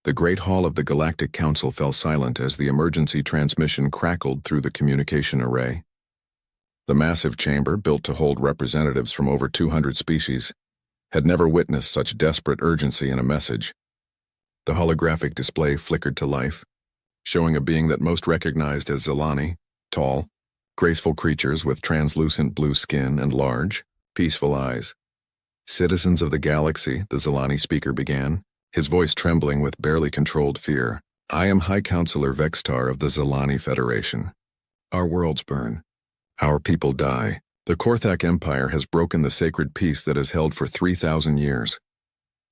The Great Hall of the Galactic Council fell silent as the emergency transmission crackled through the communication array. The massive chamber, built to hold representatives from over 200 species, had never witnessed such desperate urgency in a message. The holographic display flickered to life, showing a being that most recognized as Zilani, tall, graceful creatures with translucent blue skin and large, peaceful eyes. "Citizens of the galaxy," the Zilani speaker began, his voice trembling with barely controlled fear. "I am High Counselor Vextar of the Zilani Federation. Our worlds burn. Our people die. The Korthak Empire has broken the sacred peace that has held for 3,000 years.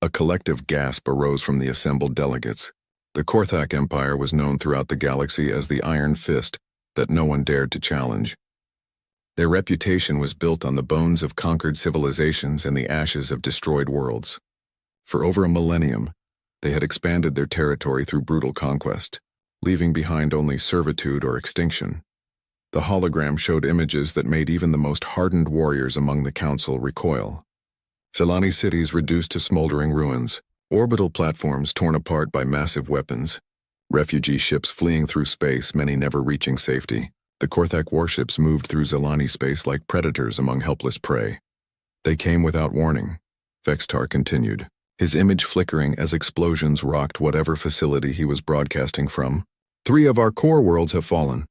A collective gasp arose from the assembled delegates. The Korthak Empire was known throughout the galaxy as the Iron Fist that no one dared to challenge. Their reputation was built on the bones of conquered civilizations and the ashes of destroyed worlds. For over a millennium, they had expanded their territory through brutal conquest, leaving behind only servitude or extinction. The hologram showed images that made even the most hardened warriors among the council recoil. Zilani cities reduced to smoldering ruins, orbital platforms torn apart by massive weapons, refugee ships fleeing through space, many never reaching safety. The Korthak warships moved through Zilani space like predators among helpless prey. They came without warning, Vextar continued, his image flickering as explosions rocked whatever facility he was broadcasting from. 3 of our core worlds have fallen.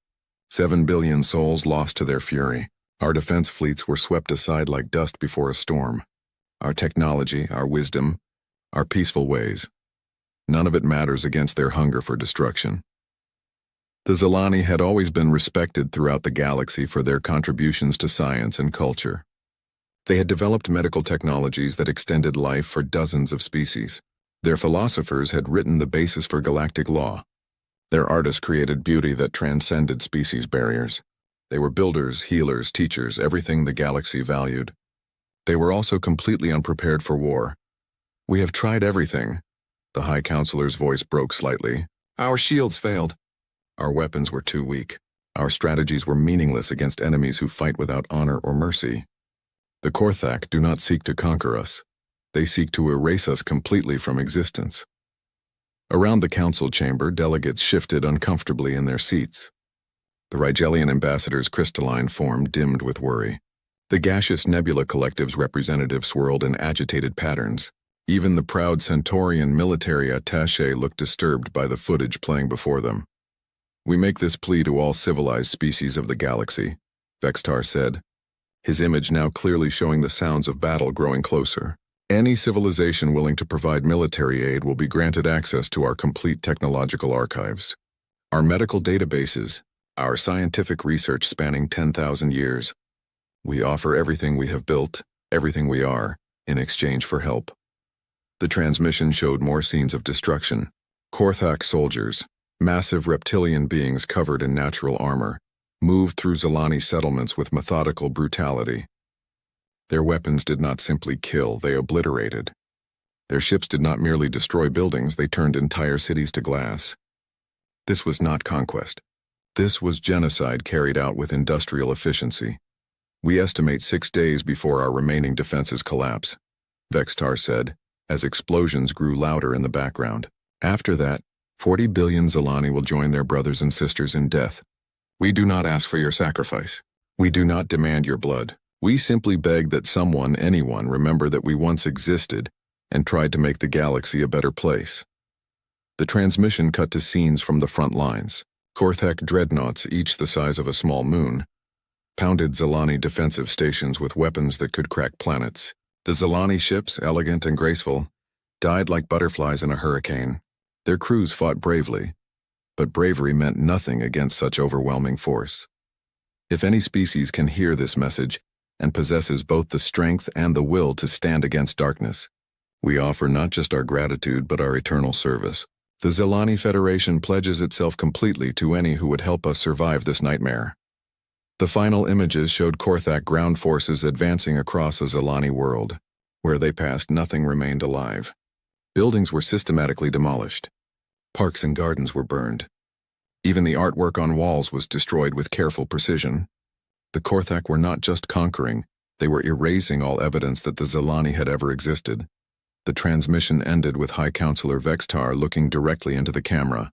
7 billion souls lost to their fury. Our defense fleets were swept aside like dust before a storm. Our technology, our wisdom, our peaceful ways. None of it matters against their hunger for destruction. The Zilani had always been respected throughout the galaxy for their contributions to science and culture. They had developed medical technologies that extended life for dozens of species. Their philosophers had written the basis for galactic law. Their artists created beauty that transcended species barriers. They were builders, healers, teachers, everything the galaxy valued. They were also completely unprepared for war. "We have tried everything." The High Counselor's voice broke slightly. "Our shields failed. Our weapons were too weak. Our strategies were meaningless against enemies who fight without honor or mercy. The Korthak do not seek to conquer us. They seek to erase us completely from existence." Around the council chamber, delegates shifted uncomfortably in their seats. The Rigelian ambassador's crystalline form dimmed with worry. The gaseous nebula collective's representatives swirled in agitated patterns. Even the proud Centaurian military attaché looked disturbed by the footage playing before them. "We make this plea to all civilized species of the galaxy," Vextar said, his image now clearly showing the sounds of battle growing closer. "Any civilization willing to provide military aid will be granted access to our complete technological archives. Our medical databases, our scientific research spanning 10,000 years. We offer everything we have built, everything we are, in exchange for help." The transmission showed more scenes of destruction. Korthak soldiers, massive reptilian beings covered in natural armor, moved through Zilani settlements with methodical brutality. Their weapons did not simply kill, they obliterated. Their ships did not merely destroy buildings, they turned entire cities to glass. This was not conquest. This was genocide carried out with industrial efficiency. "We estimate 6 days before our remaining defenses collapse," Vextar said, as explosions grew louder in the background. "After that, 40 billion Zilani will join their brothers and sisters in death. We do not ask for your sacrifice. We do not demand your blood. We simply beg that someone, anyone, remember that we once existed and tried to make the galaxy a better place." The transmission cut to scenes from the front lines. Korthak dreadnoughts, each the size of a small moon, pounded Zilani defensive stations with weapons that could crack planets. The Zilani ships, elegant and graceful, died like butterflies in a hurricane. Their crews fought bravely, but bravery meant nothing against such overwhelming force. If any species can hear this message and possesses both the strength and the will to stand against darkness, we offer not just our gratitude but our eternal service. The Zilani Federation pledges itself completely to any who would help us survive this nightmare. The final images showed Korthak ground forces advancing across a Zilani world. Where they passed, nothing remained alive. Buildings were systematically demolished. Parks and gardens were burned. Even the artwork on walls was destroyed with careful precision. The Korthak were not just conquering, they were erasing all evidence that the Zilani had ever existed. The transmission ended with High Counselor Vextar looking directly into the camera.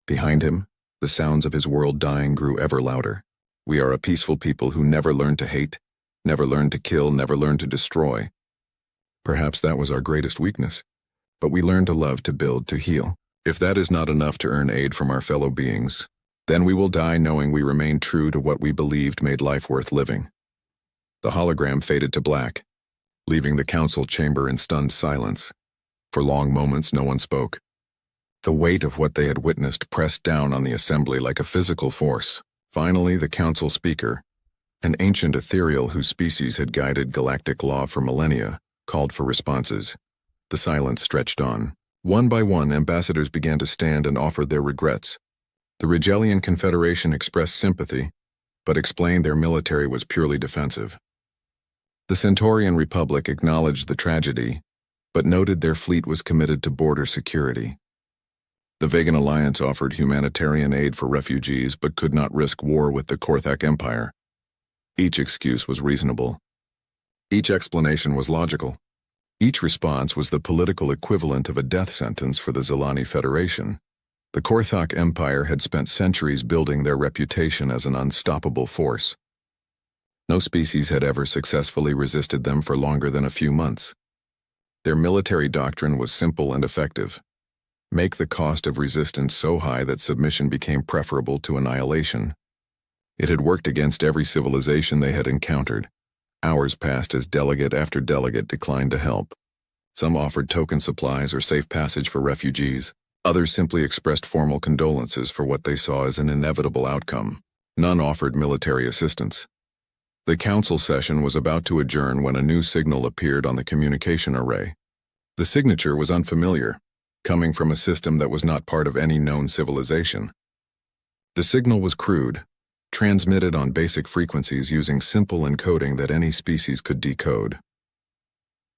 Behind him, the sounds of his world dying grew ever louder. We are a peaceful people who never learned to hate, never learned to kill, never learned to destroy. Perhaps that was our greatest weakness. But we learned to love, to build, to heal. If that is not enough to earn aid from our fellow beings, then we will die knowing we remained true to what we believed made life worth living. The hologram faded to black, leaving the council chamber in stunned silence. For long moments, no one spoke. The weight of what they had witnessed pressed down on the assembly like a physical force. Finally, the council speaker, an ancient ethereal whose species had guided galactic law for millennia, called for responses. The silence stretched on. One by one, ambassadors began to stand and offer their regrets. The Rigelian Confederation expressed sympathy, but explained their military was purely defensive. The Centaurian Republic acknowledged the tragedy, but noted their fleet was committed to border security. The Vegan Alliance offered humanitarian aid for refugees but could not risk war with the Korthak Empire. Each excuse was reasonable. Each explanation was logical. Each response was the political equivalent of a death sentence for the Zilani Federation. The Korthak Empire had spent centuries building their reputation as an unstoppable force. No species had ever successfully resisted them for longer than a few months. Their military doctrine was simple and effective. Make the cost of resistance so high that submission became preferable to annihilation. It had worked against every civilization they had encountered. Hours passed as delegate after delegate declined to help. Some offered token supplies or safe passage for refugees. Others simply expressed formal condolences for what they saw as an inevitable outcome. None offered military assistance. The council session was about to adjourn when a new signal appeared on the communication array. The signature was unfamiliar, coming from a system that was not part of any known civilization. The signal was crude, transmitted on basic frequencies using simple encoding that any species could decode.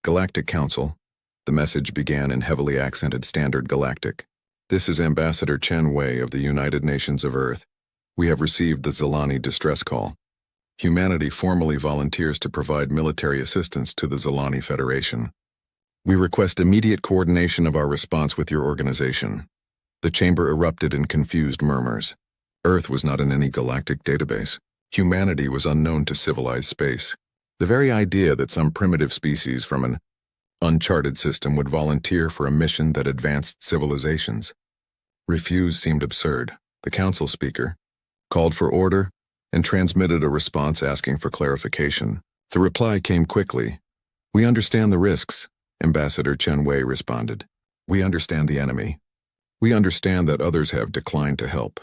Galactic Council. The message began in heavily accented Standard Galactic. This is Ambassador Chen Wei of the United Nations of Earth. We have received the Zilani distress call. Humanity formally volunteers to provide military assistance to the Zilani Federation. We request immediate coordination of our response with your organization. The chamber erupted in confused murmurs. Earth was not in any galactic database. Humanity was unknown to civilized space. The very idea that some primitive species from an uncharted system would volunteer for a mission that advanced civilizations. Refuse seemed absurd. The council speaker called for order and transmitted a response asking for clarification. The reply came quickly. We understand the risks, Ambassador Chen Wei responded. We understand the enemy. We understand that others have declined to help.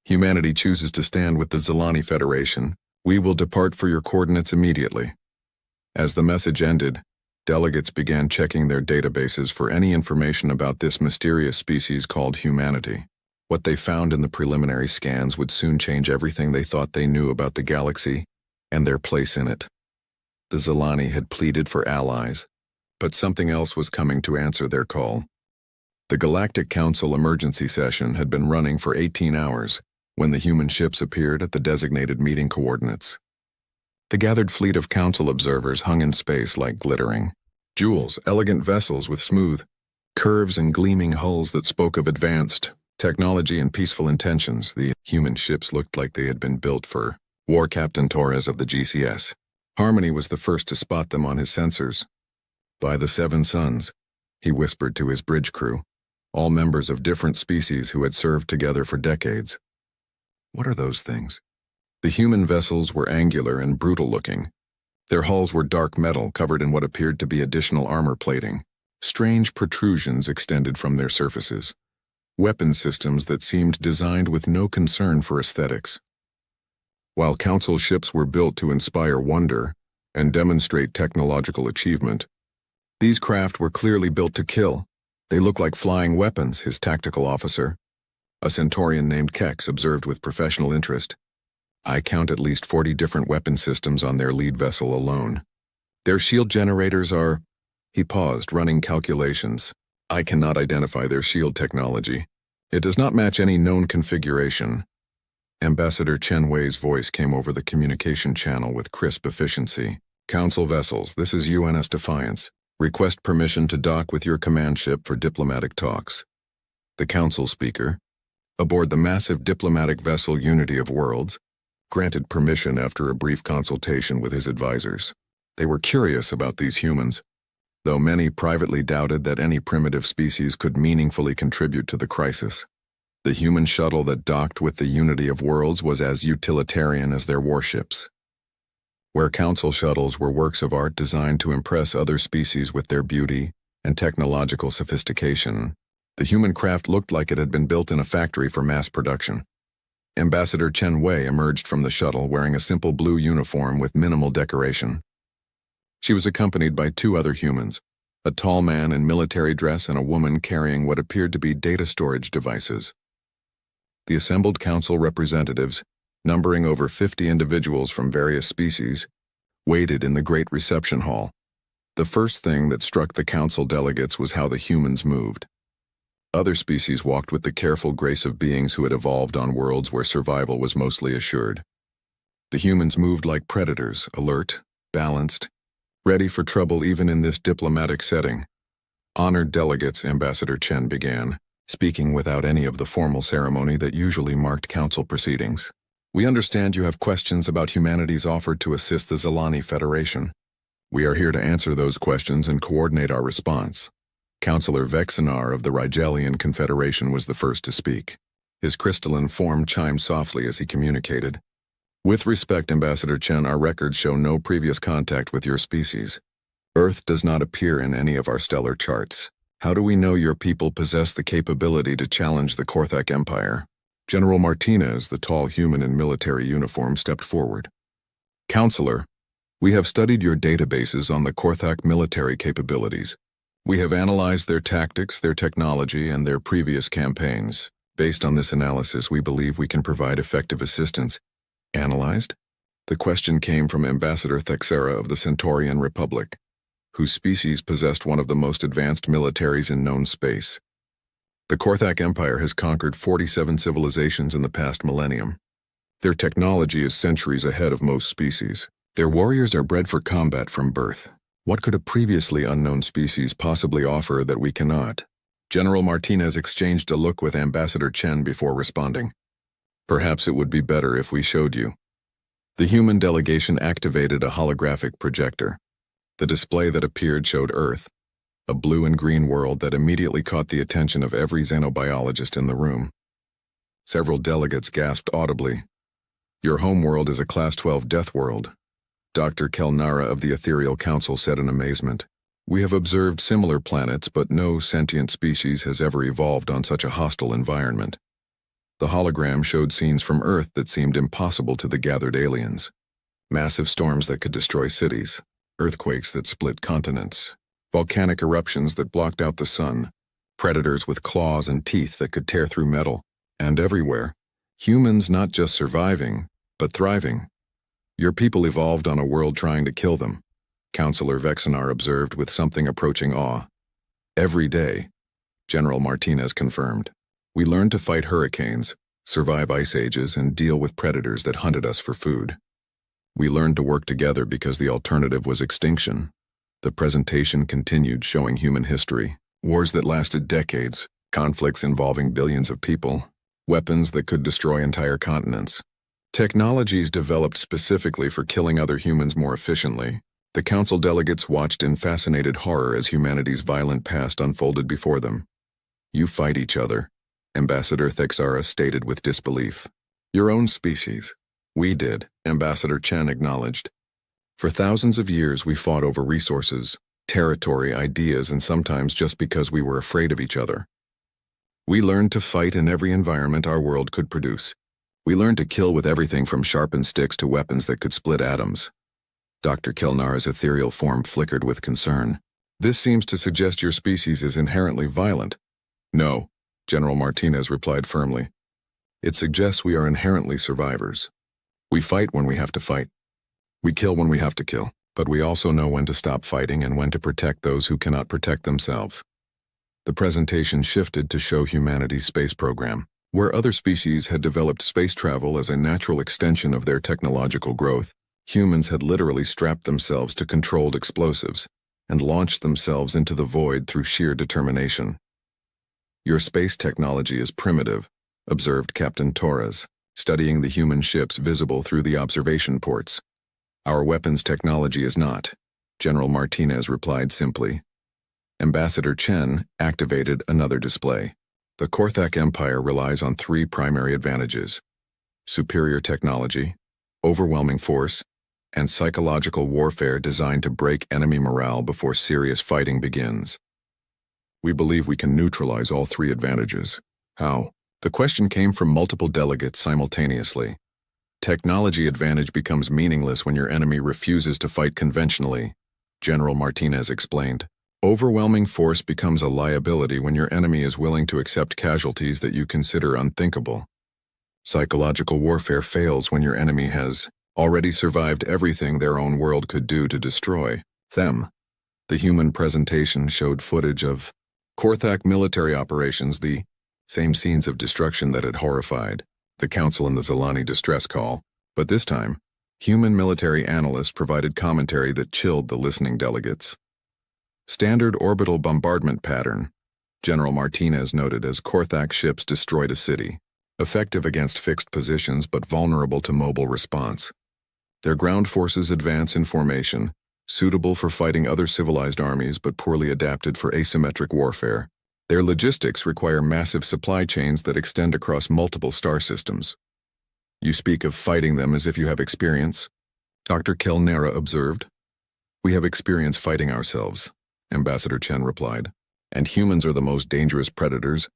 Humanity chooses to stand with the Zilani Federation. We will depart for your coordinates immediately. As the message ended, delegates began checking their databases for any information about this mysterious species called humanity. What they found in the preliminary scans would soon change everything they thought they knew about the galaxy and their place in it. The Zilani had pleaded for allies, but something else was coming to answer their call. The Galactic Council emergency session had been running for 18 hours when the human ships appeared at the designated meeting coordinates. The gathered fleet of council observers hung in space like glittering jewels, elegant vessels with smooth curves and gleaming hulls that spoke of advanced technology and peaceful intentions. The human ships looked like they had been built for War Captain Torres of the GCS. Harmony was the first to spot them on his sensors. By the Seven Suns, he whispered to his bridge crew, all members of different species who had served together for decades. What are those things? The human vessels were angular and brutal-looking. Their hulls were dark metal covered in what appeared to be additional armor plating. Strange protrusions extended from their surfaces. Weapon systems that seemed designed with no concern for aesthetics. While council ships were built to inspire wonder and demonstrate technological achievement, these craft were clearly built to kill. They look like flying weapons, his tactical officer, a Centaurian named Kex, observed with professional interest. I count at least 40 different weapon systems on their lead vessel alone. Their shield generators are... He paused, running calculations. I cannot identify their shield technology. It does not match any known configuration. Ambassador Chen Wei's voice came over the communication channel with crisp efficiency. Council vessels, this is UNS Defiance. Request permission to dock with your command ship for diplomatic talks. The council speaker, aboard the massive diplomatic vessel Unity of Worlds, granted permission after a brief consultation with his advisors. They were curious about these humans, though many privately doubted that any primitive species could meaningfully contribute to the crisis. The human shuttle that docked with the Unity of Worlds was as utilitarian as their warships. Where council shuttles were works of art designed to impress other species with their beauty and technological sophistication, the human craft looked like it had been built in a factory for mass production. Ambassador Chen Wei emerged from the shuttle wearing a simple blue uniform with minimal decoration. She was accompanied by two other humans, a tall man in military dress and a woman carrying what appeared to be data storage devices. The assembled council representatives, numbering over 50 individuals from various species, waited in the great reception hall. The first thing that struck the council delegates was how the humans moved. Other species walked with the careful grace of beings who had evolved on worlds where survival was mostly assured. The humans moved like predators, alert, balanced, ready for trouble even in this diplomatic setting. Honored delegates, Ambassador Chen began, speaking without any of the formal ceremony that usually marked council proceedings. We understand you have questions about humanity's offer to assist the Zalani Federation. We are here to answer those questions and coordinate our response. Councillor Vexenar of the Rigelian Confederation was the first to speak. His crystalline form chimed softly as he communicated. With respect, Ambassador Chen, our records show no previous contact with your species. Earth does not appear in any of our stellar charts. How do we know your people possess the capability to challenge the Korthak Empire? General Martinez, the tall human in military uniform, stepped forward. Counselor, we have studied your databases on the Korthak military capabilities. We have analyzed their tactics, their technology, and their previous campaigns. Based on this analysis, we believe we can provide effective assistance. Analyzed? The question came from Ambassador Thexera of the Centaurian Republic, whose species possessed one of the most advanced militaries in known space. The Korthak Empire has conquered 47 civilizations in the past millennium. Their technology is centuries ahead of most species. Their warriors are bred for combat from birth. What could a previously unknown species possibly offer that we cannot? General Martinez exchanged a look with Ambassador Chen before responding. Perhaps it would be better if we showed you. The human delegation activated a holographic projector. The display that appeared showed Earth, a blue and green world that immediately caught the attention of every xenobiologist in the room. Several delegates gasped audibly. Your home world is a Class 12 death world, Dr. Kelnara of the Ethereal Council said in amazement. We have observed similar planets, but no sentient species has ever evolved on such a hostile environment. The hologram showed scenes from Earth that seemed impossible to the gathered aliens. Massive storms that could destroy cities, earthquakes that split continents, volcanic eruptions that blocked out the sun, predators with claws and teeth that could tear through metal, and everywhere, humans not just surviving, but thriving. Your people evolved on a world trying to kill them, Councillor Vexenar observed with something approaching awe. Every day, General Martinez confirmed, we learned to fight hurricanes, survive ice ages, and deal with predators that hunted us for food. We learned to work together because the alternative was extinction. The presentation continued, showing human history, wars that lasted decades, conflicts involving billions of people, weapons that could destroy entire continents, technologies developed specifically for killing other humans more efficiently. The council delegates watched in fascinated horror as humanity's violent past unfolded before them. You fight each other, Ambassador Thexara stated with disbelief. Your own species. We did, Ambassador Chen acknowledged. For thousands of years we fought over resources, territory, ideas, and sometimes just because we were afraid of each other. We learned to fight in every environment our world could produce. We learned to kill with everything from sharpened sticks to weapons that could split atoms. Dr. Kelnar's ethereal form flickered with concern. This seems to suggest your species is inherently violent. No, General Martinez replied firmly. It suggests we are inherently survivors. We fight when we have to fight. We kill when we have to kill, but we also know when to stop fighting and when to protect those who cannot protect themselves. The presentation shifted to show humanity's space program, where other species had developed space travel as a natural extension of their technological growth. Humans had literally strapped themselves to controlled explosives, and launched themselves into the void through sheer determination. "Your space technology is primitive," observed Captain Torres, studying the human ships visible through the observation ports. "Our weapons technology is not," General Martinez replied simply. Ambassador Chen activated another display. "The Korthak Empire relies on three primary advantages: superior technology, overwhelming force, and psychological warfare designed to break enemy morale before serious fighting begins. We believe we can neutralize all three advantages." "How?" The question came from multiple delegates simultaneously. "Technology advantage becomes meaningless when your enemy refuses to fight conventionally," General Martinez explained. "Overwhelming force becomes a liability when your enemy is willing to accept casualties that you consider unthinkable. Psychological warfare fails when your enemy has already survived everything their own world could do to destroy them." The human presentation showed footage of Korthak military operations, the same scenes of destruction that had horrified the Council in the Zalani distress call, but this time, human military analysts provided commentary that chilled the listening delegates. "Standard orbital bombardment pattern," General Martinez noted as Korthak ships destroyed a city, effective against fixed positions but vulnerable to mobile response. Their ground forces advance in formation, suitable for fighting other civilized armies but poorly adapted for asymmetric warfare. Their logistics require massive supply chains that extend across multiple star systems. "You speak of fighting them as if you have experience," Dr. Kelnera observed. "We have experience fighting ourselves," Ambassador Chen replied. "And humans are the most dangerous predators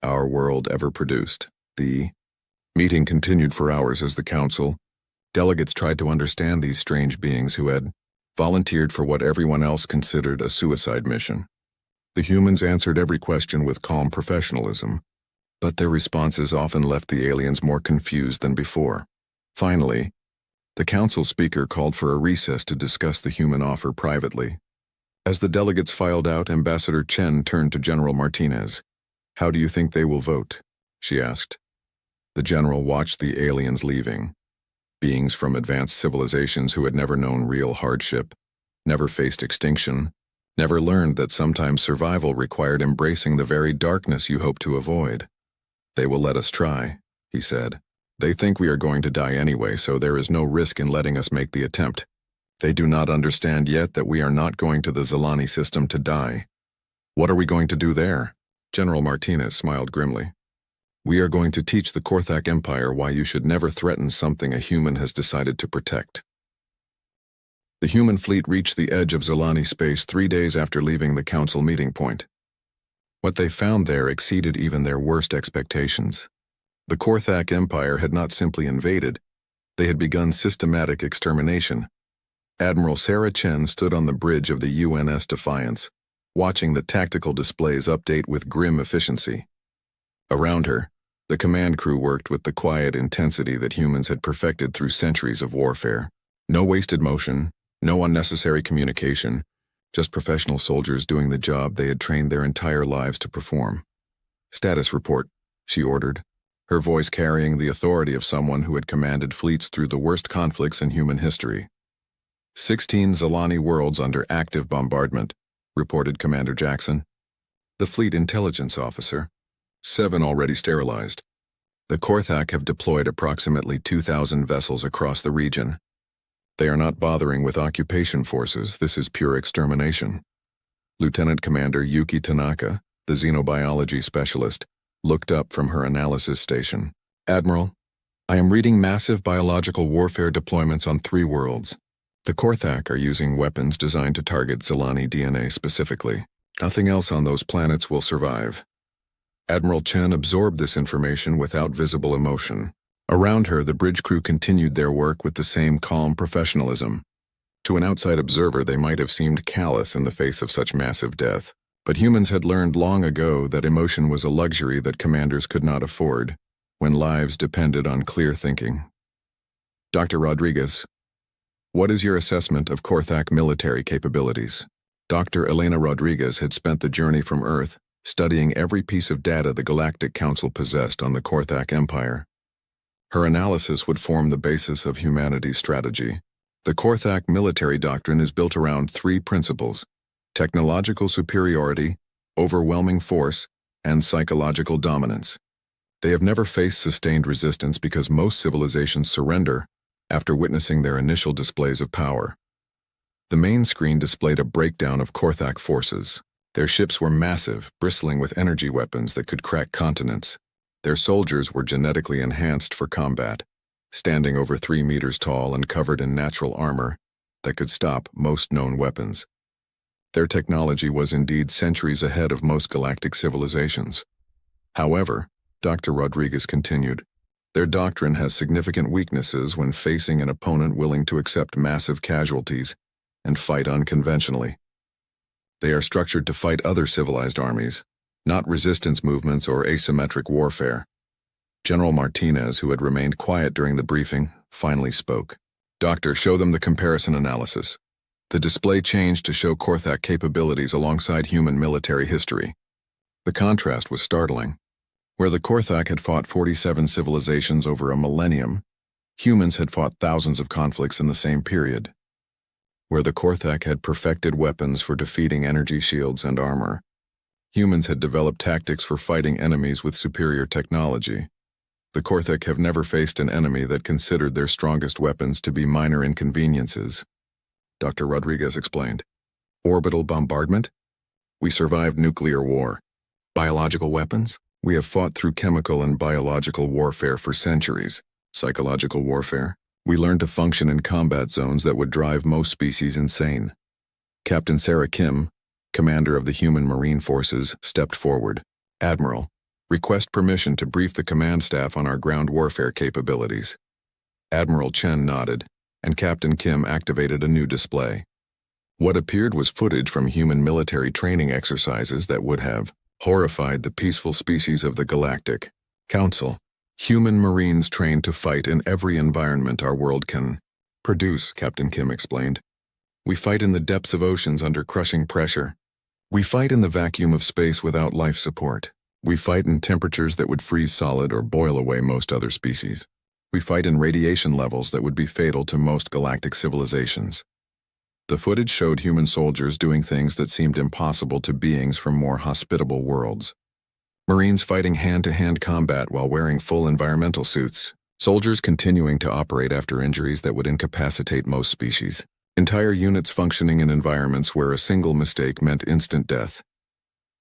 our world ever produced." The meeting continued for hours as the Council delegates tried to understand these strange beings who had volunteered for what everyone else considered a suicide mission. The humans answered every question with calm professionalism, but their responses often left the aliens more confused than before. Finally, the Council speaker called for a recess to discuss the human offer privately. As the delegates filed out, Ambassador Chen turned to General Martinez. "How do you think they will vote?" she asked. The general watched the aliens leaving. Beings from advanced civilizations who had never known real hardship, never faced extinction, never learned that sometimes survival required embracing the very darkness you hope to avoid. "They will let us try," he said. "They think we are going to die anyway, so there is no risk in letting us make the attempt. They do not understand yet that we are not going to the Zalani system to die." "What are we going to do there?" General Martinez smiled grimly. "We are going to teach the Korthak Empire why you should never threaten something a human has decided to protect." The human fleet reached the edge of Zalani space 3 days after leaving the Council meeting point. What they found there exceeded even their worst expectations. The Korthak Empire had not simply invaded, they had begun systematic extermination. Admiral Sarah Chen stood on the bridge of the UNS Defiance, watching the tactical displays update with grim efficiency. Around her, the command crew worked with the quiet intensity that humans had perfected through centuries of warfare. No wasted motion, no unnecessary communication, just professional soldiers doing the job they had trained their entire lives to perform. "Status report," she ordered, her voice carrying the authority of someone who had commanded fleets through the worst conflicts in human history. 16 Zalani worlds under active bombardment, reported Commander Jackson. The fleet intelligence officer. 7 already sterilized. The Korthak have deployed approximately 2,000 vessels across the region. They are not bothering with occupation forces, this is pure extermination. Lieutenant Commander Yuki Tanaka, the xenobiology specialist, looked up from her analysis station. "Admiral, I am reading massive biological warfare deployments on 3 worlds. The Korthak are using weapons designed to target Zalani DNA specifically. Nothing else on those planets will survive." Admiral Chen absorbed this information without visible emotion. Around her, the bridge crew continued their work with the same calm professionalism. To an outside observer, they might have seemed callous in the face of such massive death. But humans had learned long ago that emotion was a luxury that commanders could not afford, when lives depended on clear thinking. "Dr. Rodriguez, what is your assessment of Korthak military capabilities?" Dr. Elena Rodriguez had spent the journey from Earth studying every piece of data the Galactic Council possessed on the Korthak Empire. Her analysis would form the basis of humanity's strategy. The Korthak military doctrine is built around 3 principles: technological superiority, overwhelming force, and psychological dominance. They have never faced sustained resistance because most civilizations surrender after witnessing their initial displays of power. The main screen displayed a breakdown of Korthak forces. Their ships were massive, bristling with energy weapons that could crack continents. Their soldiers were genetically enhanced for combat, standing over 3 meters tall and covered in natural armor that could stop most known weapons. Their technology was indeed centuries ahead of most galactic civilizations. However, Dr. Rodriguez continued, their doctrine has significant weaknesses when facing an opponent willing to accept massive casualties and fight unconventionally. They are structured to fight other civilized armies, not resistance movements or asymmetric warfare. General Martinez, who had remained quiet during the briefing, finally spoke. Doctor, show them the comparison analysis. The display changed to show Korthak capabilities alongside human military history. The contrast was startling. Where the Korthak had fought 47 civilizations over a millennium, humans had fought thousands of conflicts in the same period. Where the Korthak had perfected weapons for defeating energy shields and armor, humans had developed tactics for fighting enemies with superior technology. The Korthak have never faced an enemy that considered their strongest weapons to be minor inconveniences. Dr. Rodriguez explained. Orbital bombardment? We survived nuclear war. Biological weapons? We have fought through chemical and biological warfare for centuries. Psychological warfare? We learned to function in combat zones that would drive most species insane. Captain Sarah Kim, commander of the Human Marine Forces, stepped forward. Admiral, request permission to brief the command staff on our ground warfare capabilities. Admiral Chen nodded, and Captain Kim activated a new display. What appeared was footage from human military training exercises that would have horrified the peaceful species of the Galactic Council. Human Marines trained to fight in every environment our world can produce, Captain Kim explained. We fight in the depths of oceans under crushing pressure. We fight in the vacuum of space without life support. We fight in temperatures that would freeze solid or boil away most other species. We fight in radiation levels that would be fatal to most galactic civilizations. The footage showed human soldiers doing things that seemed impossible to beings from more hospitable worlds. Marines fighting hand-to-hand combat while wearing full environmental suits. Soldiers continuing to operate after injuries that would incapacitate most species. Entire units functioning in environments where a single mistake meant instant death.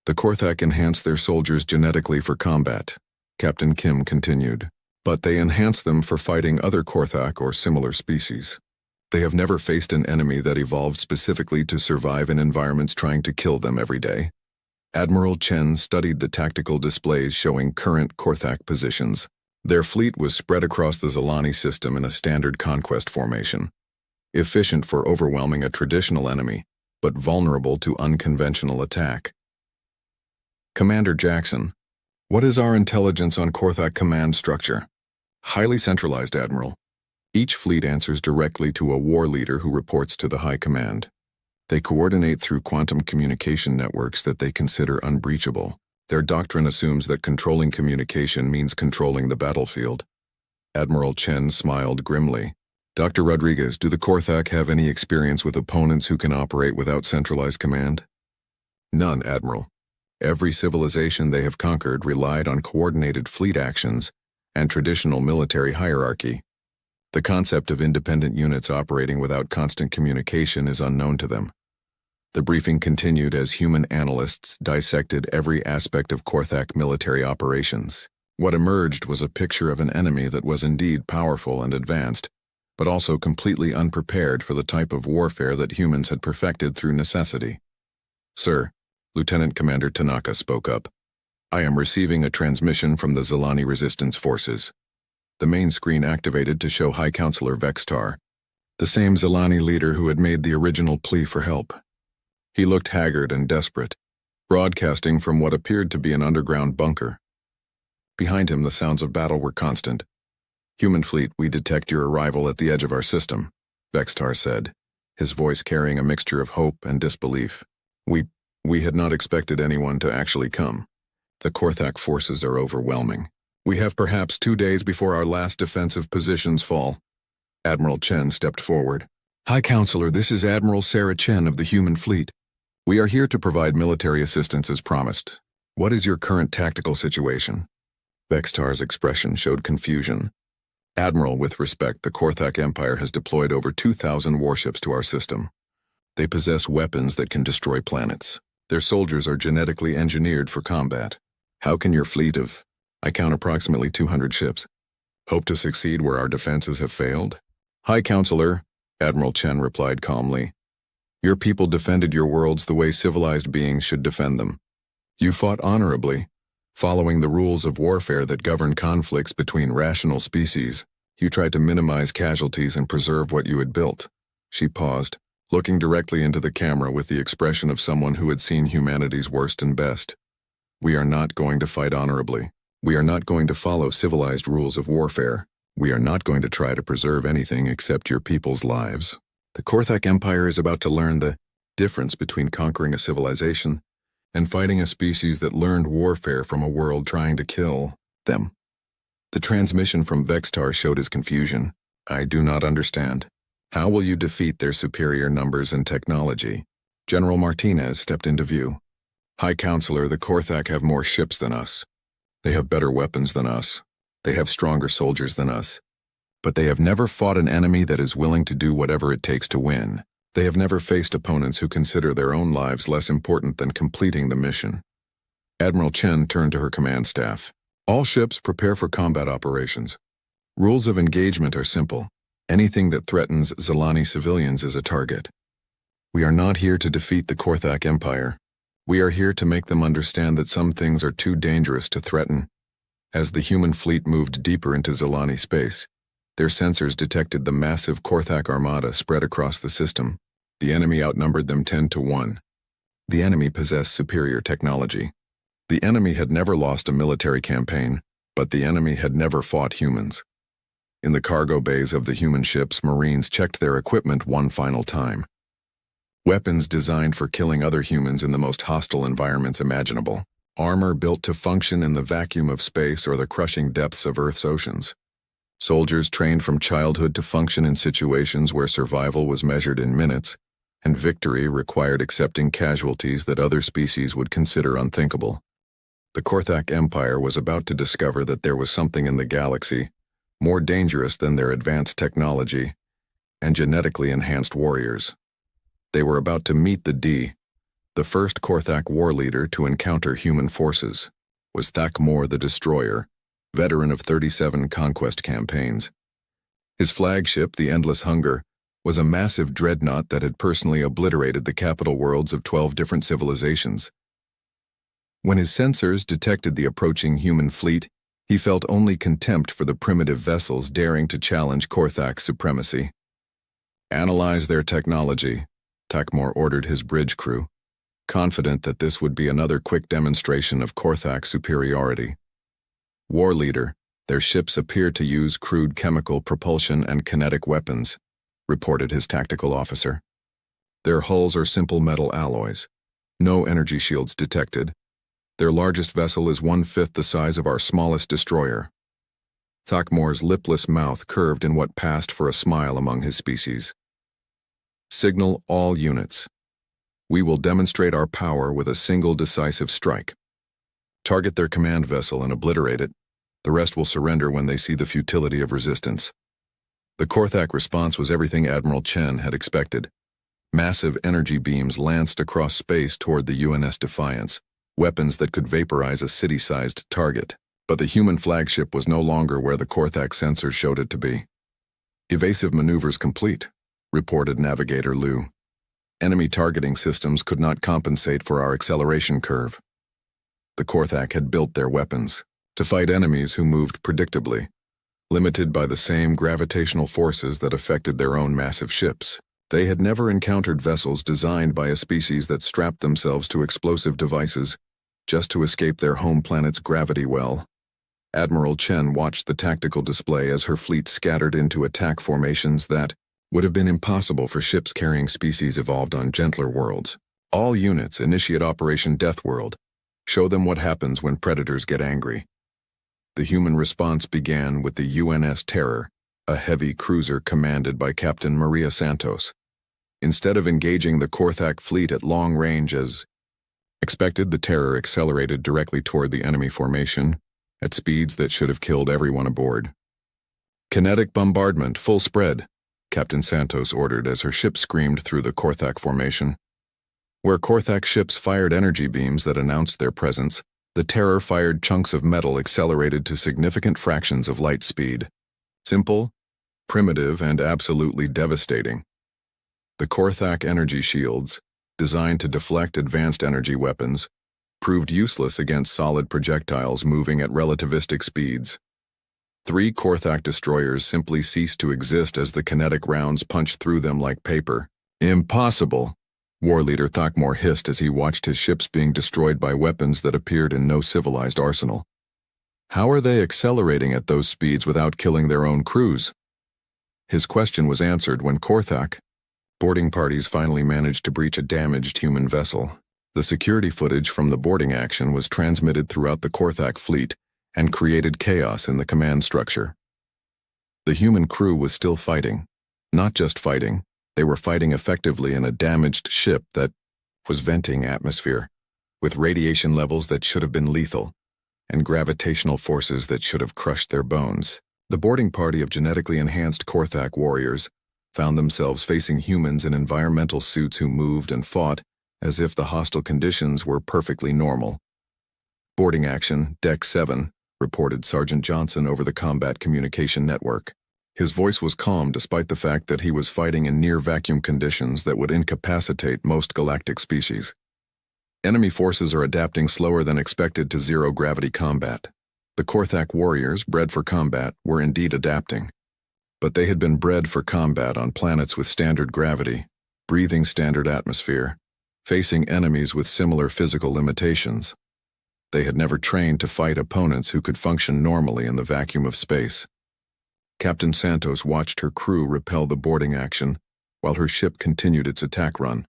The Korthak enhanced their soldiers genetically for combat, Captain Kim continued, but they enhanced them for fighting other Korthak or similar species. They have never faced an enemy that evolved specifically to survive in environments trying to kill them every day. Admiral Chen studied the tactical displays showing current Korthak positions. Their fleet was spread across the Zilani system in a standard conquest formation, efficient for overwhelming a traditional enemy, but vulnerable to unconventional attack. Commander Jackson, what is our intelligence on Korthak command structure? Highly centralized, Admiral. Each fleet answers directly to a war leader who reports to the High Command. They coordinate through quantum communication networks that they consider unbreachable. Their doctrine assumes that controlling communication means controlling the battlefield. Admiral Chen smiled grimly. Dr. Rodriguez, do the Korthak have any experience with opponents who can operate without centralized command? None, Admiral. Every civilization they have conquered relied on coordinated fleet actions and traditional military hierarchy. The concept of independent units operating without constant communication is unknown to them. The briefing continued as human analysts dissected every aspect of Korthak military operations. What emerged was a picture of an enemy that was indeed powerful and advanced, but also completely unprepared for the type of warfare that humans had perfected through necessity. Sir, Lieutenant Commander Tanaka spoke up. I am receiving a transmission from the Zilani Resistance Forces. The main screen activated to show High Counselor Vextar, the same Zilani leader who had made the original plea for help. He looked haggard and desperate, broadcasting from what appeared to be an underground bunker. Behind him, the sounds of battle were constant. Human fleet, we detect your arrival at the edge of our system, Vextar said, his voice carrying a mixture of hope and disbelief. We had not expected anyone to actually come. The Korthak forces are overwhelming. We have perhaps 2 days before our last defensive positions fall. Admiral Chen stepped forward. High Counselor, this is Admiral Sarah Chen of the Human Fleet. We are here to provide military assistance as promised. What is your current tactical situation? Vextar's expression showed confusion. Admiral, with respect, the Korthak Empire has deployed over 2,000 warships to our system. They possess weapons that can destroy planets. Their soldiers are genetically engineered for combat. How can your fleet of, I count approximately 200 ships, hope to succeed where our defenses have failed? High Counselor, Admiral Chen replied calmly. Your people defended your worlds the way civilized beings should defend them. You fought honorably, following the rules of warfare that govern conflicts between rational species. You tried to minimize casualties and preserve what you had built. She paused, looking directly into the camera with the expression of someone who had seen humanity's worst and best. We are not going to fight honorably. We are not going to follow civilized rules of warfare. We are not going to try to preserve anything except your people's lives. The Korthak Empire is about to learn the difference between conquering a civilization and fighting a species that learned warfare from a world trying to kill them. The transmission from Vextar showed his confusion. I do not understand. How will you defeat their superior numbers and technology? General Martinez stepped into view. High Counselor, the Korthak have more ships than us. They have better weapons than us. They have stronger soldiers than us. But they have never fought an enemy that is willing to do whatever it takes to win. They have never faced opponents who consider their own lives less important than completing the mission. Admiral Chen turned to her command staff. All ships prepare for combat operations. Rules of engagement are simple. Anything that threatens Zilani civilians is a target. We are not here to defeat the Korthak Empire. We are here to make them understand that some things are too dangerous to threaten. As the human fleet moved deeper into Zilani space, their sensors detected the massive Korthak armada spread across the system. The enemy outnumbered them 10-1. The enemy possessed superior technology. The enemy had never lost a military campaign, but the enemy had never fought humans. In the cargo bays of the human ships, Marines checked their equipment one final time. Weapons designed for killing other humans in the most hostile environments imaginable. Armor built to function in the vacuum of space or the crushing depths of Earth's oceans. Soldiers trained from childhood to function in situations where survival was measured in minutes, and victory required accepting casualties that other species would consider unthinkable. The Korthak Empire was about to discover that there was something in the galaxy more dangerous than their advanced technology and genetically enhanced warriors. They were about to meet the first Korthak war leader to encounter human forces was Thakmor the Destroyer, veteran of 37 conquest campaigns. His flagship, the Endless Hunger, was a massive dreadnought that had personally obliterated the capital worlds of 12 different civilizations. When his sensors detected the approaching human fleet, he felt only contempt for the primitive vessels daring to challenge Korthak's supremacy. Analyze their technology, Thakmor ordered his bridge crew, confident that this would be another quick demonstration of Korthak's superiority. War leader, their ships appear to use crude chemical propulsion and kinetic weapons, reported his tactical officer. Their hulls are simple metal alloys. No energy shields detected. Their largest vessel is 1/5 the size of our smallest destroyer. Thakmor's lipless mouth curved in what passed for a smile among his species. Signal all units. We will demonstrate our power with a single decisive strike. Target their command vessel and obliterate it. The rest will surrender when they see the futility of resistance. The Korthak response was everything Admiral Chen had expected. Massive energy beams lanced across space toward the UNS Defiance, weapons that could vaporize a city-sized target. But the human flagship was no longer where the Korthak sensors showed it to be. Evasive maneuvers complete, reported Navigator Liu. Enemy targeting systems could not compensate for our acceleration curve. The Korthak had built their weapons to fight enemies who moved predictably, limited by the same gravitational forces that affected their own massive ships. They had never encountered vessels designed by a species that strapped themselves to explosive devices just to escape their home planet's gravity well. Admiral Chen watched the tactical display as her fleet scattered into attack formations that would have been impossible for ships carrying species evolved on gentler worlds. All units initiate Operation Deathworld. Show them what happens when predators get angry. The human response began with the UNS Terror, a heavy cruiser commanded by Captain Maria Santos. Instead of engaging the Korthak fleet at long range as expected, the Terror accelerated directly toward the enemy formation at speeds that should have killed everyone aboard. "Kinetic bombardment, full spread," Captain Santos ordered as her ship screamed through the Korthak formation. Where Korthak ships fired energy beams that announced their presence, the Terror fired chunks of metal accelerated to significant fractions of light speed. Simple, primitive, and absolutely devastating. The Korthak energy shields, designed to deflect advanced energy weapons, proved useless against solid projectiles moving at relativistic speeds. 3 Korthak destroyers simply ceased to exist as the kinetic rounds punched through them like paper. "Impossible," War Leader Thakmor hissed as he watched his ships being destroyed by weapons that appeared in no civilized arsenal. How are they accelerating at those speeds without killing their own crews? His question was answered when Korthak boarding parties finally managed to breach a damaged human vessel. The security footage from the boarding action was transmitted throughout the Korthak fleet and created chaos in the command structure. The human crew was still fighting. Not just fighting, they were fighting effectively in a damaged ship that was venting atmosphere, with radiation levels that should have been lethal, and gravitational forces that should have crushed their bones. The boarding party of genetically enhanced Korthak warriors found themselves facing humans in environmental suits who moved and fought as if the hostile conditions were perfectly normal. "Boarding action, Deck 7, reported Sergeant Johnson over the combat communication network. His voice was calm despite the fact that he was fighting in near-vacuum conditions that would incapacitate most galactic species. "Enemy forces are adapting slower than expected to zero-gravity combat. The Korthak warriors, bred for combat, were indeed adapting. But they had been bred for combat on planets with standard gravity, breathing standard atmosphere, facing enemies with similar physical limitations. They had never trained to fight opponents who could function normally in the vacuum of space." Captain Santos watched her crew repel the boarding action while her ship continued its attack run.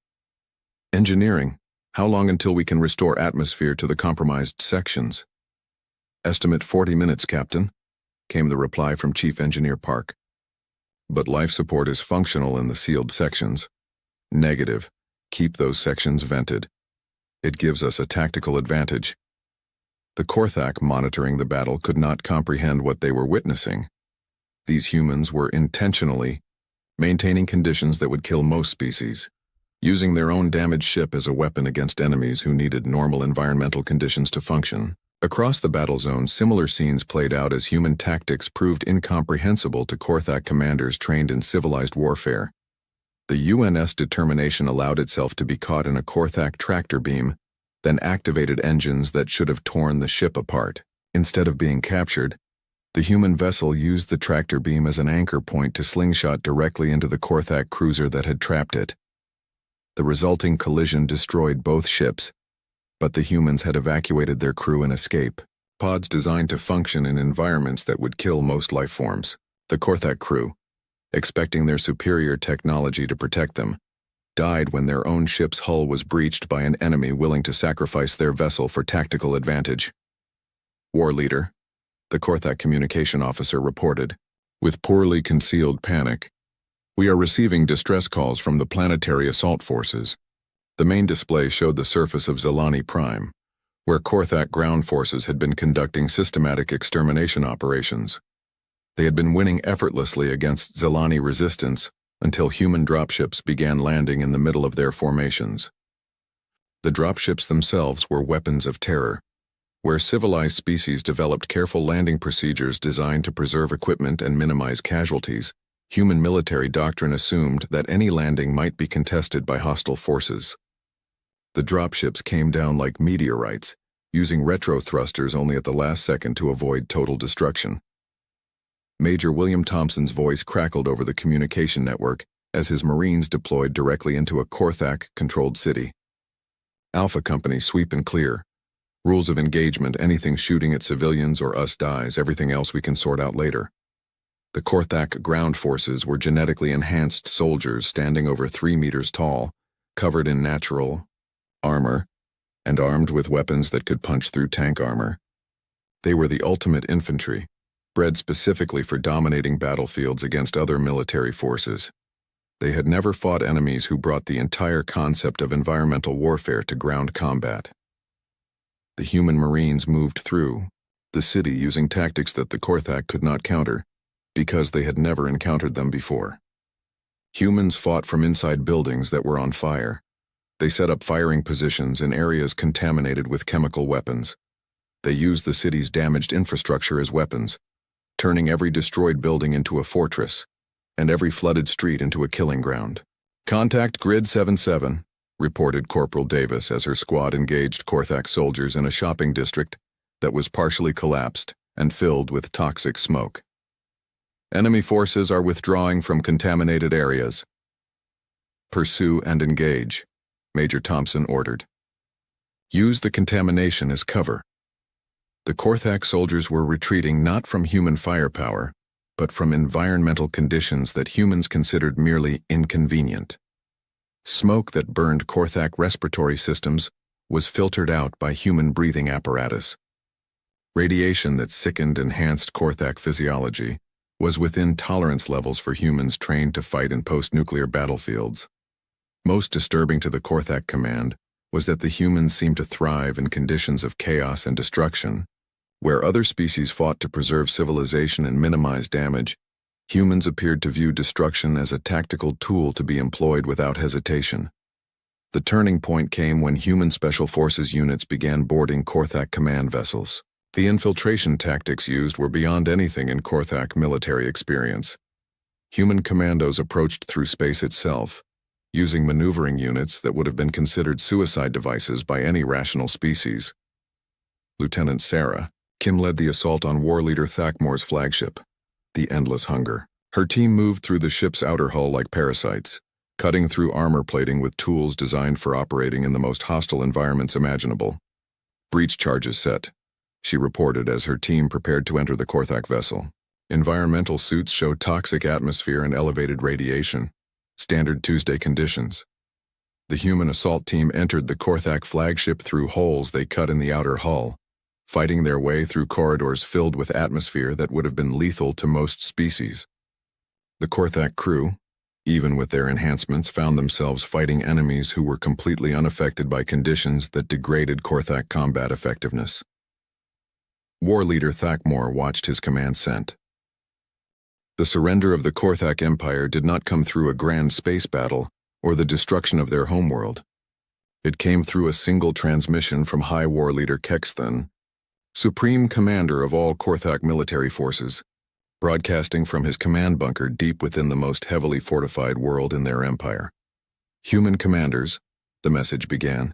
"Engineering, how long until we can restore atmosphere to the compromised sections?" "Estimate 40 minutes, Captain," came the reply from Chief Engineer Park. "But life support is functional in the sealed sections." "Negative. Keep those sections vented. It gives us a tactical advantage." The Korthak monitoring the battle could not comprehend what they were witnessing. These humans were intentionally maintaining conditions that would kill most species, using their own damaged ship as a weapon against enemies who needed normal environmental conditions to function. Across the battle zone, similar scenes played out as human tactics proved incomprehensible to Korthak commanders trained in civilized warfare. The UNS determination allowed itself to be caught in a Korthak tractor beam, then activated engines that should have torn the ship apart. Instead of being captured, the human vessel used the tractor beam as an anchor point to slingshot directly into the Korthak cruiser that had trapped it. The resulting collision destroyed both ships, but the humans had evacuated their crew and escape. Pods designed to function in environments that would kill most life forms. The Korthak crew, expecting their superior technology to protect them, died when their own ship's hull was breached by an enemy willing to sacrifice their vessel for tactical advantage. "War Leader," the Korthak communication officer reported, with poorly concealed panic, "we are receiving distress calls from the planetary assault forces." The main display showed the surface of Zelani Prime, where Korthak ground forces had been conducting systematic extermination operations. They had been winning effortlessly against Zelani resistance until human dropships began landing in the middle of their formations. The dropships themselves were weapons of terror. Where civilized species developed careful landing procedures designed to preserve equipment and minimize casualties, human military doctrine assumed that any landing might be contested by hostile forces. The dropships came down like meteorites, using retro thrusters only at the last second to avoid total destruction. Major William Thompson's voice crackled over the communication network as his Marines deployed directly into a Korthak-controlled city. "Alpha Company, sweep and clear. Rules of engagement: anything shooting at civilians or us dies, everything else we can sort out later." The Korthak ground forces were genetically enhanced soldiers standing over 3 meters tall, covered in natural armor, and armed with weapons that could punch through tank armor. They were the ultimate infantry, bred specifically for dominating battlefields against other military forces. They had never fought enemies who brought the entire concept of environmental warfare to ground combat. The human Marines moved through the city using tactics that the Korthak could not counter, because they had never encountered them before. Humans fought from inside buildings that were on fire. They set up firing positions in areas contaminated with chemical weapons. They used the city's damaged infrastructure as weapons, turning every destroyed building into a fortress, and every flooded street into a killing ground. "Contact Grid 77, reported Corporal Davis as her squad engaged Korthak soldiers in a shopping district that was partially collapsed and filled with toxic smoke. "Enemy forces are withdrawing from contaminated areas. Pursue and engage," Major Thompson ordered. "Use the contamination as cover." The Korthak soldiers were retreating not from human firepower, but from environmental conditions that humans considered merely inconvenient. Smoke that burned Korthak respiratory systems was filtered out by human breathing apparatus. Radiation that sickened enhanced Korthak physiology was within tolerance levels for humans trained to fight in post-nuclear battlefields. Most disturbing to the Korthak command was that the humans seemed to thrive in conditions of chaos and destruction. Where other species fought to preserve civilization and minimize damage, humans appeared to view destruction as a tactical tool to be employed without hesitation. The turning point came when human special forces units began boarding Korthak command vessels. The infiltration tactics used were beyond anything in Korthak military experience. Human commandos approached through space itself, using maneuvering units that would have been considered suicide devices by any rational species. Lieutenant Sarah, Kim led the assault on War Leader Thakmor's flagship, the Endless Hunger. Her team moved through the ship's outer hull like parasites, cutting through armor plating with tools designed for operating in the most hostile environments imaginable. "Breach charges set," she reported as her team prepared to enter the Korthak vessel. Environmental suits showed toxic atmosphere and elevated radiation, standard Tuesday conditions. The human assault team entered the Korthak flagship through holes they cut in the outer hull, fighting their way through corridors filled with atmosphere that would have been lethal to most species. The Korthak crew, even with their enhancements, found themselves fighting enemies who were completely unaffected by conditions that degraded Korthak combat effectiveness. War Leader Thakmor watched his command sent. The surrender of the Korthak Empire did not come through a grand space battle or the destruction of their homeworld. It came through a single transmission from High War Leader Kexthan, Supreme Commander of all Korthak military forces, broadcasting from his command bunker deep within the most heavily fortified world in their empire. "Human commanders," the message began,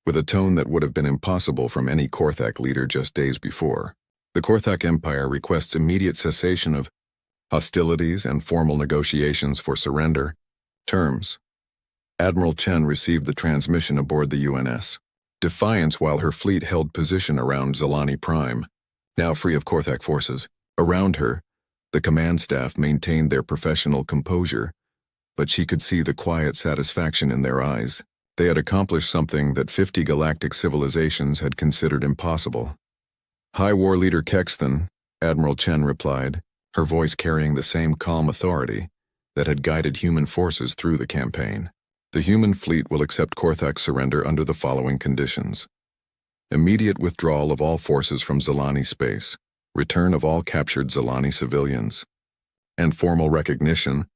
with a tone that would have been impossible from any Korthak leader just days before. "The Korthak Empire requests immediate cessation of hostilities and formal negotiations for surrender. Terms." Admiral Chen received the transmission aboard the UNS Defiance while her fleet held position around Zalani Prime, now free of Korthak forces. Around her, the command staff maintained their professional composure, but she could see the quiet satisfaction in their eyes. They had accomplished something that 50 galactic civilizations had considered impossible. "High War Leader Kexthan," Admiral Chen replied, her voice carrying the same calm authority that had guided human forces through the campaign. "The human fleet will accept Korthak's surrender under the following conditions: immediate withdrawal of all forces from Zalani space, return of all captured Zalani civilians, and formal recognition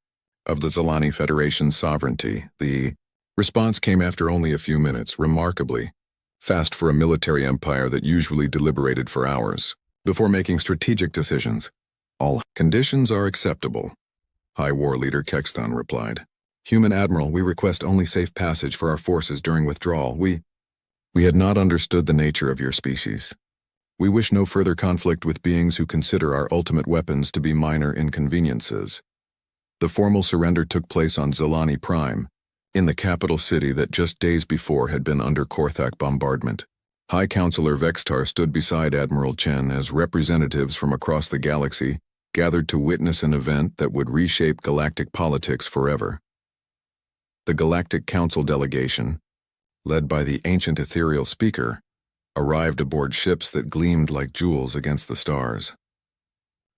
of the Zalani Federation's sovereignty." The response came after only a few minutes, remarkably fast for a military empire that usually deliberated for hours before making strategic decisions. "All conditions are acceptable," High War Leader Kexthan replied. "Human Admiral, we request only safe passage for our forces during withdrawal. We had not understood the nature of your species. We wish no further conflict with beings who consider our ultimate weapons to be minor inconveniences." The formal surrender took place on Zalani Prime, in the capital city that just days before had been under Korthak bombardment. High Counselor Vextar stood beside Admiral Chen as representatives from across the galaxy gathered to witness an event that would reshape galactic politics forever. The Galactic Council delegation, led by the ancient ethereal speaker, arrived aboard ships that gleamed like jewels against the stars.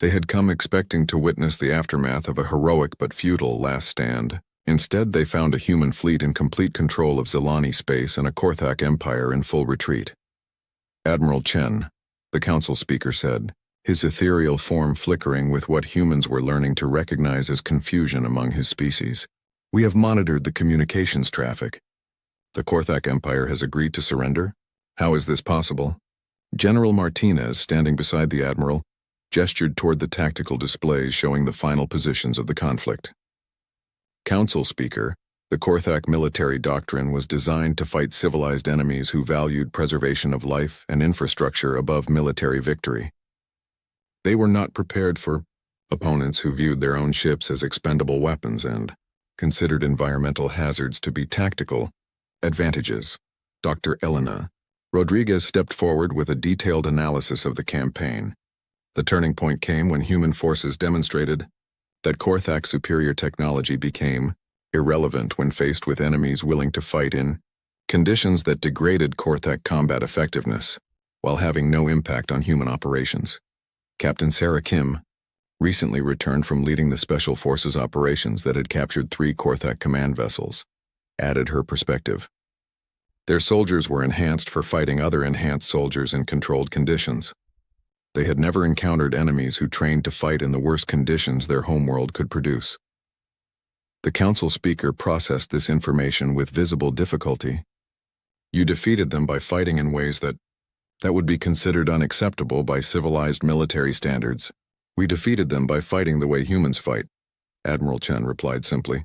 They had come expecting to witness the aftermath of a heroic but futile last stand, Instead, they found a human fleet in complete control of Zilani space and a Korthak empire in full retreat. Admiral Chen, the council speaker said, his ethereal form flickering with what humans were learning to recognize as confusion among his species. We have monitored the communications traffic. The Korthak Empire has agreed to surrender? How is this possible? General Martinez, standing beside the admiral, gestured toward the tactical displays showing the final positions of the conflict. Council speaker, the Korthak military doctrine was designed to fight civilized enemies who valued preservation of life and infrastructure above military victory. They were not prepared for opponents who viewed their own ships as expendable weapons and considered environmental hazards to be tactical advantages. Dr. Elena Rodriguez stepped forward with a detailed analysis of the campaign. The turning point came when human forces demonstrated that Korthak's superior technology became irrelevant when faced with enemies willing to fight in conditions that degraded Korthak combat effectiveness, while having no impact on human operations. Captain Sarah Kim recently returned from leading the Special Forces operations that had captured 3 Korthak command vessels, added her perspective. Their soldiers were enhanced for fighting other enhanced soldiers in controlled conditions. They had never encountered enemies who trained to fight in the worst conditions their homeworld could produce. The council speaker processed this information with visible difficulty. You defeated them by fighting in ways that would be considered unacceptable by civilized military standards. We defeated them by fighting the way humans fight, Admiral Chen replied simply.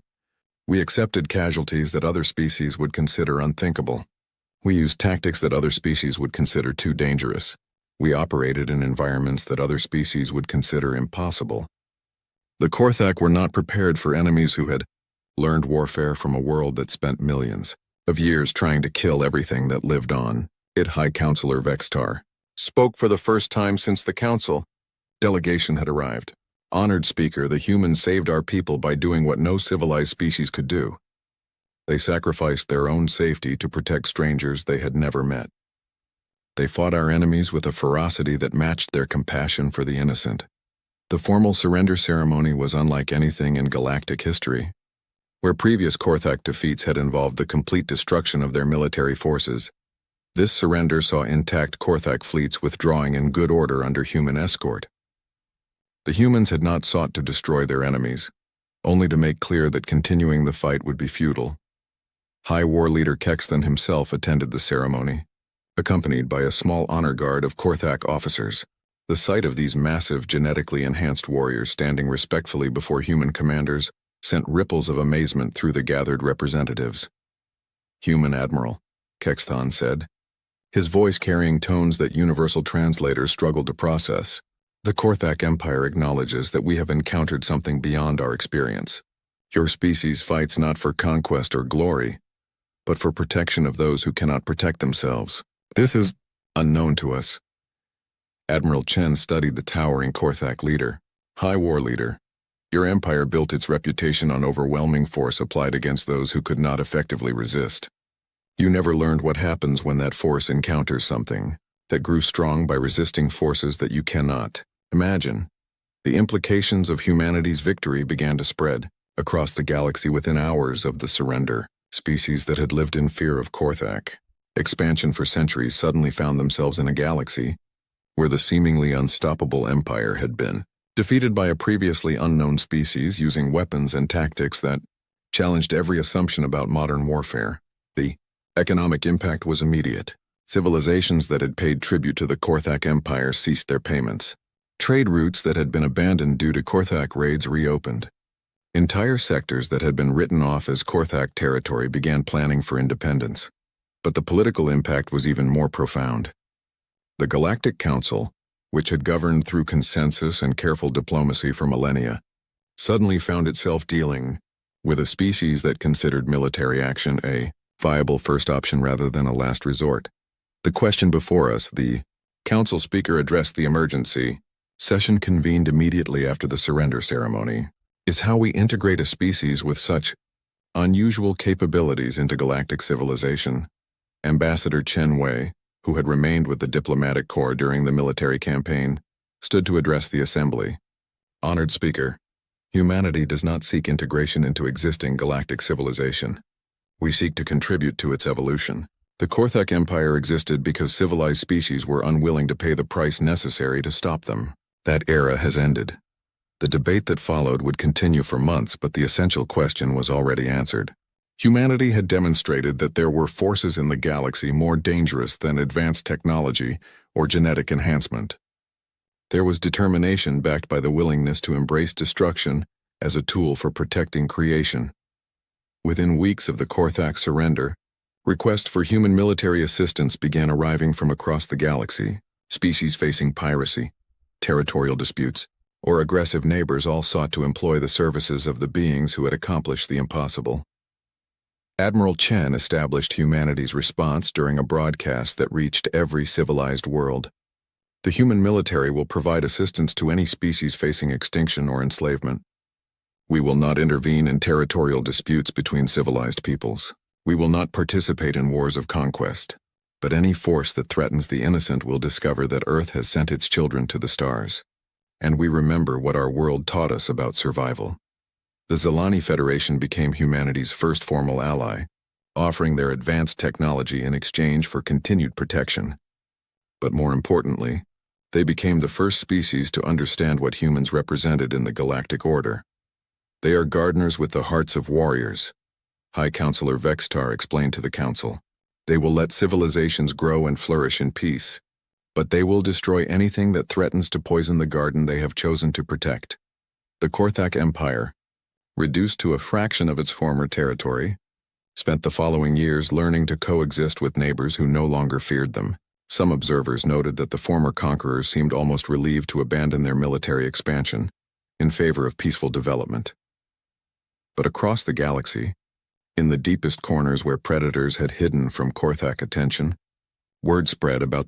We accepted casualties that other species would consider unthinkable. We used tactics that other species would consider too dangerous. We operated in environments that other species would consider impossible. The Korthak were not prepared for enemies who had learned warfare from a world that spent millions of years trying to kill everything that lived on. High Counselor Vextar spoke for the first time since the council delegation had arrived. Honored speaker, the humans saved our people by doing what no civilized species could do. They sacrificed their own safety to protect strangers they had never met. They fought our enemies with a ferocity that matched their compassion for the innocent. The formal surrender ceremony was unlike anything in galactic history. Where previous Korthak defeats had involved the complete destruction of their military forces, this surrender saw intact Korthak fleets withdrawing in good order under human escort. The humans had not sought to destroy their enemies, only to make clear that continuing the fight would be futile. High War Leader Kexthan himself attended the ceremony, accompanied by a small honor guard of Korthak officers. The sight of these massive, genetically enhanced warriors standing respectfully before human commanders sent ripples of amazement through the gathered representatives. Human Admiral, Kexthan said, his voice carrying tones that universal translators struggled to process. The Korthak Empire acknowledges that we have encountered something beyond our experience. Your species fights not for conquest or glory, but for protection of those who cannot protect themselves. This is unknown to us. Admiral Chen studied the towering Korthak leader. High War Leader, your empire built its reputation on overwhelming force applied against those who could not effectively resist. You never learned what happens when that force encounters something that grew strong by resisting forces that you cannot imagine. The implications of humanity's victory began to spread across the galaxy within hours of the surrender. Species that had lived in fear of Korthak expansion for centuries suddenly found themselves in a galaxy where the seemingly unstoppable empire had been defeated by a previously unknown species using weapons and tactics that challenged every assumption about modern warfare. The economic impact was immediate. Civilizations that had paid tribute to the Korthak Empire ceased their payments. Trade routes that had been abandoned due to Korthak raids reopened. Entire sectors that had been written off as Korthak territory began planning for independence. But the political impact was even more profound. The Galactic Council, which had governed through consensus and careful diplomacy for millennia, suddenly found itself dealing with a species that considered military action a viable first option rather than a last resort. The question before us, the council speaker addressed the emergency session convened immediately after the surrender ceremony, is how we integrate a species with such unusual capabilities into galactic civilization. Ambassador Chen Wei, who had remained with the diplomatic corps during the military campaign, stood to address the assembly. Honored speaker, Humanity does not seek integration into existing galactic civilization. We seek to contribute to its evolution. The Korthak Empire existed because civilized species were unwilling to pay the price necessary to stop them. That era has ended. The debate that followed would continue for months, but the essential question was already answered. Humanity had demonstrated that there were forces in the galaxy more dangerous than advanced technology or genetic enhancement. There was determination backed by the willingness to embrace destruction as a tool for protecting creation. Within weeks of the Korthak surrender, requests for human military assistance began arriving from across the galaxy. Species facing piracy, territorial disputes, or aggressive neighbors all sought to employ the services of the beings who had accomplished the impossible. Admiral Chen established humanity's response during a broadcast that reached every civilized world. The human military will provide assistance to any species facing extinction or enslavement. We will not intervene in territorial disputes between civilized peoples. We will not participate in wars of conquest. But any force that threatens the innocent will discover that Earth has sent its children to the stars. And we remember what our world taught us about survival. The Zelani Federation became humanity's first formal ally, offering their advanced technology in exchange for continued protection. But more importantly, they became the first species to understand what humans represented in the galactic order. They are gardeners with the hearts of warriors. High Counselor Vextar explained to the Council. They will let civilizations grow and flourish in peace, but they will destroy anything that threatens to poison the garden they have chosen to protect. The Korthak Empire, reduced to a fraction of its former territory, spent the following years learning to coexist with neighbors who no longer feared them. Some observers noted that the former conquerors seemed almost relieved to abandon their military expansion in favor of peaceful development. But across the galaxy, in the deepest corners where predators had hidden from Korthak attention, word spread about the